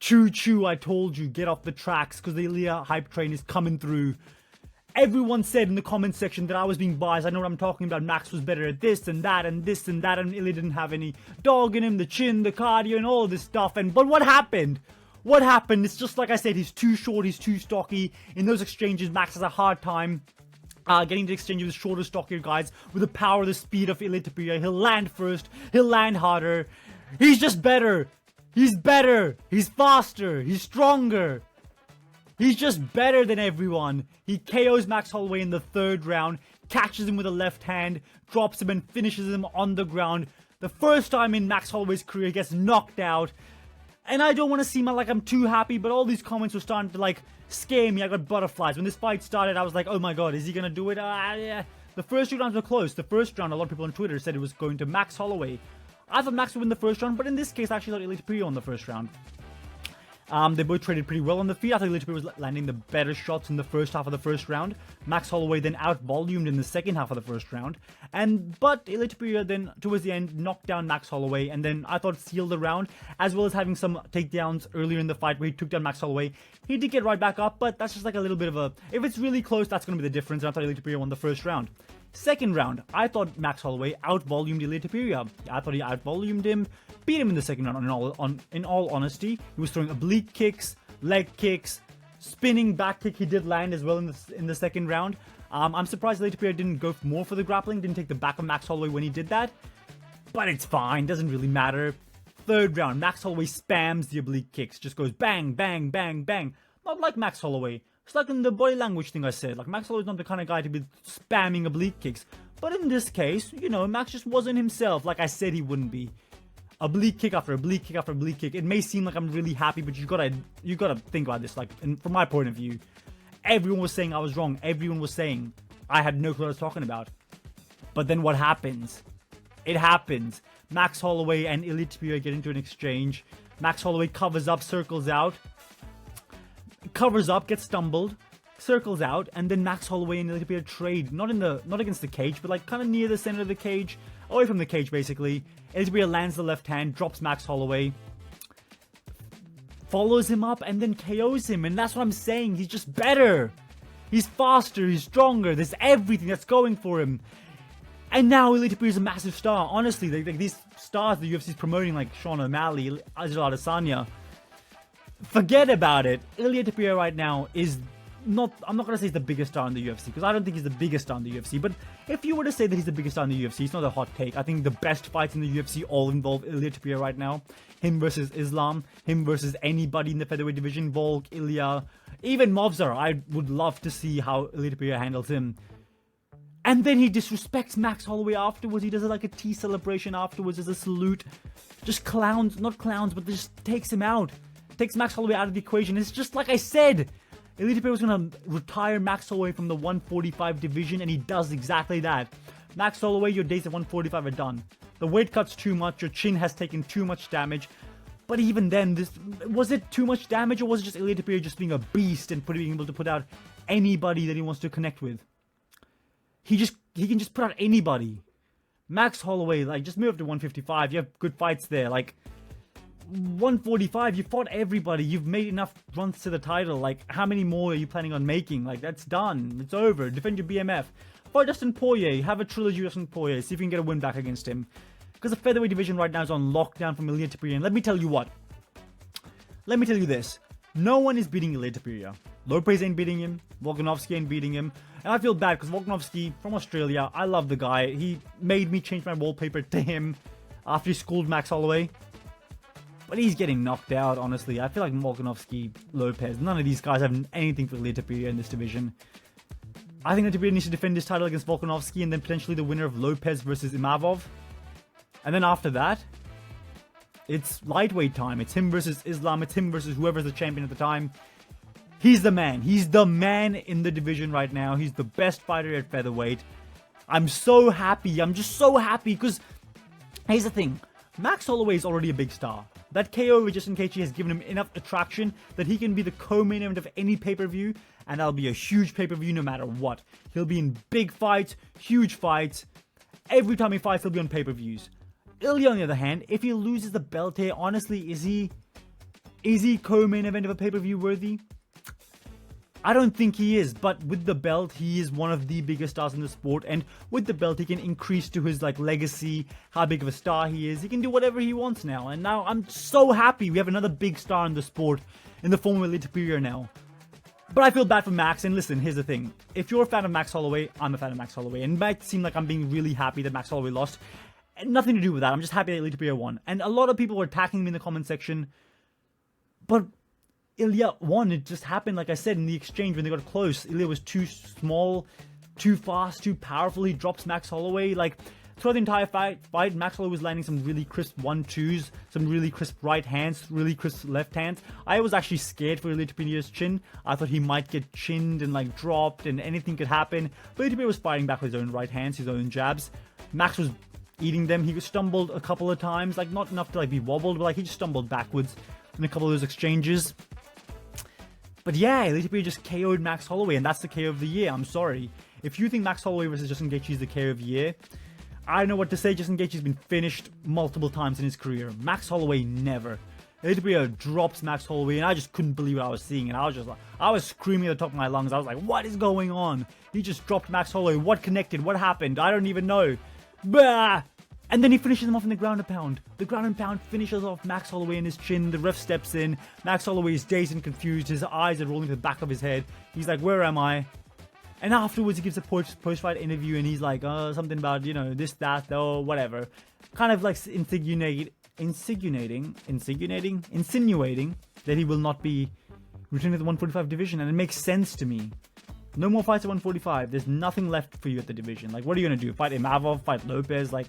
Choo choo, I told you, get off the tracks, because the Ilia hype train is coming through. Everyone said in the comment section that I was being biased. I know what I'm talking about. Max was better at this and that and this and that, and Ilia didn't have any dog in him, the chin, the cardio, and all this stuff. But what happened? What happened? It's just like I said, he's too short, he's too stocky. In those exchanges, Max has a hard time getting to exchange with shorter, stockier guys with the power, the speed of Ilia Topuria. He'll land first, he'll land harder. He's just better. He's better. He's faster. He's stronger. He's just better than everyone. He KOs Max Holloway in the 3rd round, catches him with a left hand, drops him and finishes him on the ground. The first time in Max Holloway's career, he gets knocked out. And I don't want to seem like I'm too happy, but all these comments were starting to scare me. I got butterflies. When this fight started, I was like, oh my god, is he going to do it? Yeah. The first 2 rounds were close. The first round, a lot of people on Twitter said it was going to Max Holloway. I thought Max would win the first round, but in this case, I actually thought Ilia Topuria won the first round. They both traded pretty well on the feet. I thought Ilia Topuria was landing the better shots in the first half of the first round. Max Holloway then out-volumed in the second half of the first round. But Ilia Topuria then, towards the end, knocked down Max Holloway, and then I thought sealed the round, as well as having some takedowns earlier in the fight where he took down Max Holloway. He did get right back up, but that's just a little bit of a... If it's really close, that's going to be the difference, and I thought Ilia Topuria won the first round. Second round, I thought Max Holloway out-volumed Ilia Topuria. I thought he out-volumed him, beat him in the second round. In all honesty, he was throwing oblique kicks, leg kicks, spinning back kick. He did land as well in the second round. I'm surprised Ilia Topuria didn't go more for the grappling, didn't take the back of Max Holloway when he did that. But it's fine, doesn't really matter. Third round, Max Holloway spams the oblique kicks, just goes bang, bang, bang, bang. Not like Max Holloway. It's like in the body language thing I said. Max Holloway's not the kind of guy to be spamming oblique kicks. But in this case, Max just wasn't himself, like I said he wouldn't be. Oblique kick after oblique kick after oblique kick. It may seem like I'm really happy, but you gotta think about this. And from my point of view, everyone was saying I was wrong. Everyone was saying I had no clue what I was talking about. But then what happens? It happens. Max Holloway and Ilia Topuria get into an exchange. Max Holloway covers up, circles out. Covers up, gets stumbled, circles out, and then Max Holloway and Ilia Topuria trade. Not against the cage, but kind of near the center of the cage, away from the cage basically. Ilia Topuria lands the left hand, drops Max Holloway, follows him up, and then KOs him. And that's what I'm saying. He's just better. He's faster. He's stronger. There's everything that's going for him. And now Ilia Topuria is a massive star. Honestly, these stars the UFC is promoting, like Sean O'Malley, Israel Adesanya. Forget about it. Ilia Topuria right now is not... I'm not going to say he's the biggest star in the UFC, because I don't think he's the biggest star in the UFC. But if you were to say that he's the biggest star in the UFC, it's not a hot take. I think the best fights in the UFC all involve Ilia Topuria right now. Him versus Islam. Him versus anybody in the featherweight division. Volk, Ilia. Even Movsar. I would love to see how Ilia Topuria handles him. And then he disrespects Max Holloway afterwards. He does like a tea celebration afterwards as a salute. Just clowns. Not clowns, but just takes him out. Takes Max Holloway out of the equation. It's just like I said. Ilia Topuria was going to retire Max Holloway from the 145 division, and he does exactly that. Max Holloway, your days at 145 are done. The weight cut's too much. Your chin has taken too much damage. But even then, was it too much damage, or was it just Ilia Topuria just being a beast and being able to put out anybody that he wants to connect with? He can just put out anybody. Max Holloway, just move up to 155. You have good fights there. 145, you fought everybody. You've made enough runs to the title. How many more are you planning on making? That's done. It's over. Defend your BMF. Fight Dustin Poirier. Have a trilogy of Dustin Poirier. See if you can get a win back against him. Because the featherweight division right now is on lockdown from Ilia Topuria. And let me tell you what. Let me tell you this. No one is beating Ilia Topuria. Lopez ain't beating him. Volkanovski ain't beating him. And I feel bad because Volkanovski from Australia, I love the guy. He made me change my wallpaper to him after he schooled Max Holloway. But he's getting knocked out, honestly. I feel like Volkanovski, Lopez, none of these guys have anything for Ilia Topuria in this division. I think Topuria needs to defend his title against Volkanovski and then potentially the winner of Lopez versus Imavov. And then after that, it's lightweight time. It's him versus Islam. It's him versus whoever's the champion at the time. He's the man. He's the man in the division right now. He's the best fighter at featherweight. I'm so happy. I'm just so happy because here's the thing. Max Holloway is already a big star. That KO with Justin Gaethje has given him enough attraction that he can be the co-main event of any pay-per-view, and that'll be a huge pay-per-view no matter what. He'll be in big fights, huge fights. Every time he fights, he'll be on pay-per-views. Ilia, on the other hand, if he loses the belt here, honestly, is he Is he co-main event of a pay-per-view worthy? I don't think he is, but with the belt, he is one of the biggest stars in the sport, and with the belt, he can increase to his like legacy, how big of a star he is. He can do whatever he wants now, and now I'm so happy we have another big star in the sport in the form of Ilia Topuria now. But I feel bad for Max, and listen, here's the thing. If you're a fan of Max Holloway, I'm a fan of Max Holloway, and it might seem like I'm being really happy that Max Holloway lost. Nothing to do with that, I'm just happy that Ilia Topuria won. And a lot of people were attacking me in the comment section, but Ilia won. It just happened, like I said, in the exchange when they got close. Ilia was too small, too fast, too powerful. He drops Max Holloway. Like, throughout the entire fight, Max Holloway was landing some really crisp 1-2s, some really crisp right hands, really crisp left hands. I was actually scared for Ilia Topuria's chin. I thought he might get chinned and like dropped and anything could happen. But Ilia Topuria was fighting back with his own right hands, his own jabs. Max was eating them. He stumbled a couple of times, like not enough to like be wobbled, but like he just stumbled backwards in a couple of those exchanges. But yeah, Ilia Topuria just KO'd Max Holloway, and that's the KO of the year. I'm sorry. If you think Max Holloway versus Justin Gaethje is the KO of the year, I don't know what to say. Justin Gaethje's been finished multiple times in his career. Max Holloway never. Ilia Topuria drops Max Holloway, and I just couldn't believe what I was seeing. And I was just like, I was screaming at the top of my lungs. I was like, what is going on? He just dropped Max Holloway. What connected? What happened? I don't even know. Bah! And then he finishes him off in the ground and pound. The ground and pound finishes off Max Holloway in his chin. The ref steps in. Max Holloway is dazed and confused. His eyes are rolling to the back of his head. He's like, where am I? And afterwards, he gives a post-fight interview, and he's like, something about, you know, this, that, or whatever. Kind of like insinuating that he will not be returning to the 145 division. And it makes sense to me. No more fights at 145. There's nothing left for you at the division. Like, what are you going to do? Fight Imavov? Fight Lopez? Like,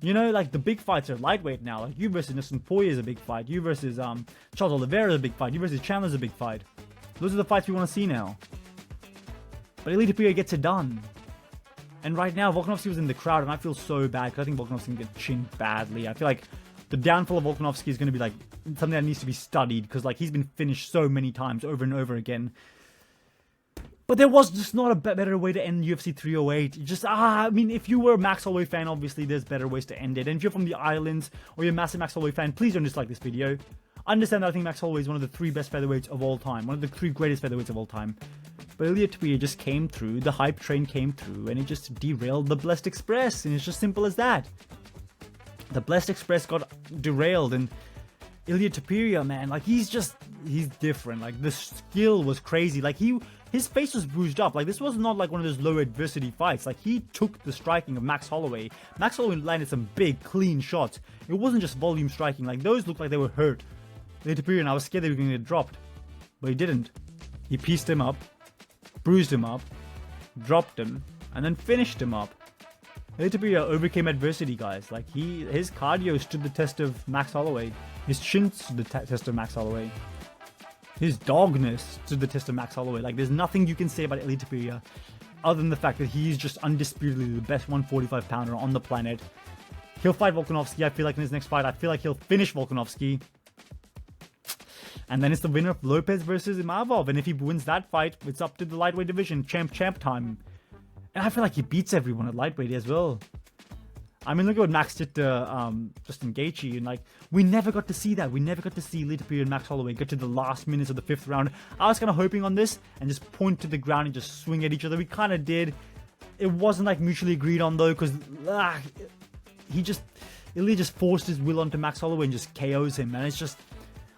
You know, like, the big fights are lightweight now. Like, you versus Dustin Poirier is a big fight. You versus Charles Oliveira is a big fight. You versus Chandler is a big fight. Those are the fights we want to see now. But Ilia Topuria gets it done. And right now, Volkanovski was in the crowd, and I feel so bad, because I think Volkanovski can get chinned badly. I feel like the downfall of Volkanovski is going to be, like, something that needs to be studied, because, like, he's been finished so many times over and over again. But there was just not a better way to end UFC 308. I mean, if you were a Max Holloway fan, obviously there's better ways to end it. And if you're from the islands, or you're a massive Max Holloway fan, please don't dislike this video. Understand that I think Max Holloway is one of the 3 best featherweights of all time. One of the 3 greatest featherweights of all time. But Ilia Topuria just came through, the hype train came through, and it just derailed the Blessed Express. And it's just simple as that. The Blessed Express got derailed, and Ilia Topuria, man, like, he's different. Like, the skill was crazy. Like, his face was bruised up. Like, this was not like one of those low adversity fights. Like, he took the striking of Max Holloway. Max Holloway landed some big, clean shots. It wasn't just volume striking. Like, those looked like they were hurt. Ilia Topuria, and I was scared they were going to get dropped. But he didn't. He pieced him up, bruised him up, dropped him, and then finished him up. Ilia Topuria overcame adversity, guys. Like, his cardio stood the test of Max Holloway. His chin stood the test of Max Holloway. His dogness stood the test of Max Holloway. Like, there's nothing you can say about Ilia Topuria other than the fact that he's just undisputedly the best 145 pounder on the planet. He'll fight Volkanovski, I feel like, in his next fight. I feel like he'll finish Volkanovski. And then it's the winner of Lopez versus Imavov. And if he wins that fight, it's up to the lightweight division. Champ time. And I feel like he beats everyone at lightweight as well. I mean, look at what Max did to Justin Gaethje, and like, we never got to see that. We never got to see Ilia Topuria and Max Holloway get to the last minutes of the 5th round. I was kind of hoping on this and just point to the ground and just swing at each other. We kind of did. It wasn't like mutually agreed on though, because Ilia just forced his will onto Max Holloway and just KOs him, and it's just,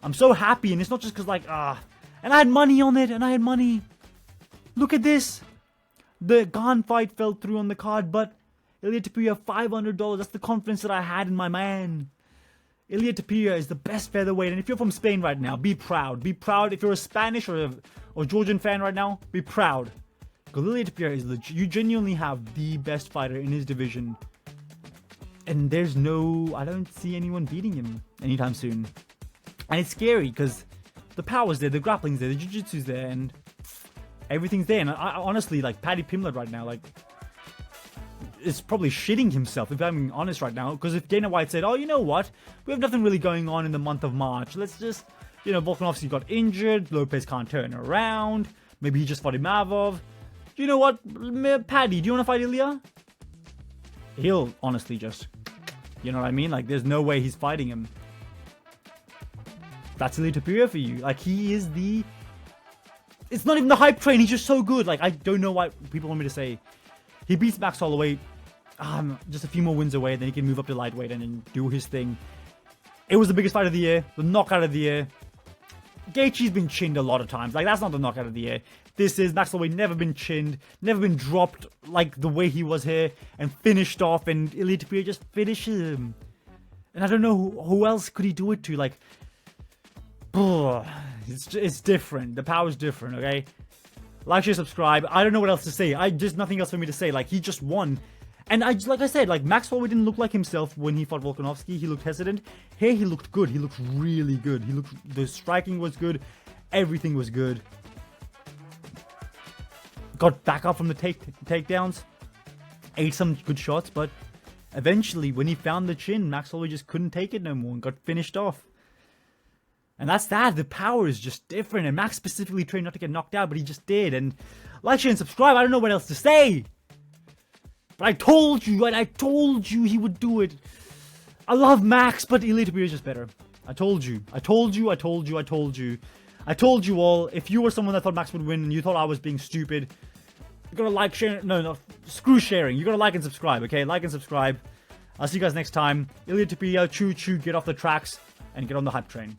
I'm so happy, and it's not just because like and I had money on it, and I had money. Look at this. The Ghan fight fell through on the card, but Ilia Topuria, $500. That's the confidence that I had in my man. Ilia Topuria is the best featherweight. And if you're from Spain right now, be proud. Be proud. If you're a Spanish or Georgian fan right now, be proud. Because Ilia Topuria is legit. You genuinely have the best fighter in his division. And I don't see anyone beating him anytime soon. And it's scary because the power's there, the grappling's there, the jiu-jitsu's there, and everything's there. And I honestly, like, Paddy Pimblett right now, like, is probably shitting himself, if I'm being honest right now, because if Dana White said, oh, you know what, we have nothing really going on in the month of March, let's just, you know, Volkanovski got injured, Lopez can't turn around, maybe he just fought Imavov, you know what, Paddy, do you want to fight Ilia? He'll honestly just, you know what I mean, like, there's no way he's fighting him. that's Ilia Topuria for you. Like, he is the... It's not even the hype train. He's just so good. Like, I don't know what people want me to say. He beats Max Holloway. Just a few more wins away. Then he can move up to lightweight and then do his thing. It was the biggest fight of the year. The knockout of the year. Gaethje's been chinned a lot of times. Like, that's not the knockout of the year. This is Max Holloway, never been chinned. Never been dropped like the way he was here. And finished off. And Ilia Topuria just finishes him. And I don't know who else could he do it to. Like... It's different. The power's different, okay? Like, share, subscribe. I don't know what else to say. Just nothing else for me to say. Like, he just won. And like I said, like, Max Holloway didn't look like himself when he fought Volkanovski. He looked hesitant. Here, he looked good. He looked really good. The striking was good. Everything was good. Got back up from the takedowns. Ate some good shots, but eventually, when he found the chin, Max Holloway just couldn't take it no more and got finished off. And that's that. The power is just different. And Max specifically trained not to get knocked out, but he just did. And like, share, and subscribe. I don't know what else to say. But I told you, right? I told you he would do it. I love Max, but Ilia Topuria is just better. I told you. I told you. I told you. I told you. I told you all. If you were someone that thought Max would win and you thought I was being stupid, you gotta like, share. No. Screw sharing. You gotta like and subscribe, okay? Like and subscribe. I'll see you guys next time. Ilia Topuria, choo choo, get off the tracks and get on the hype train.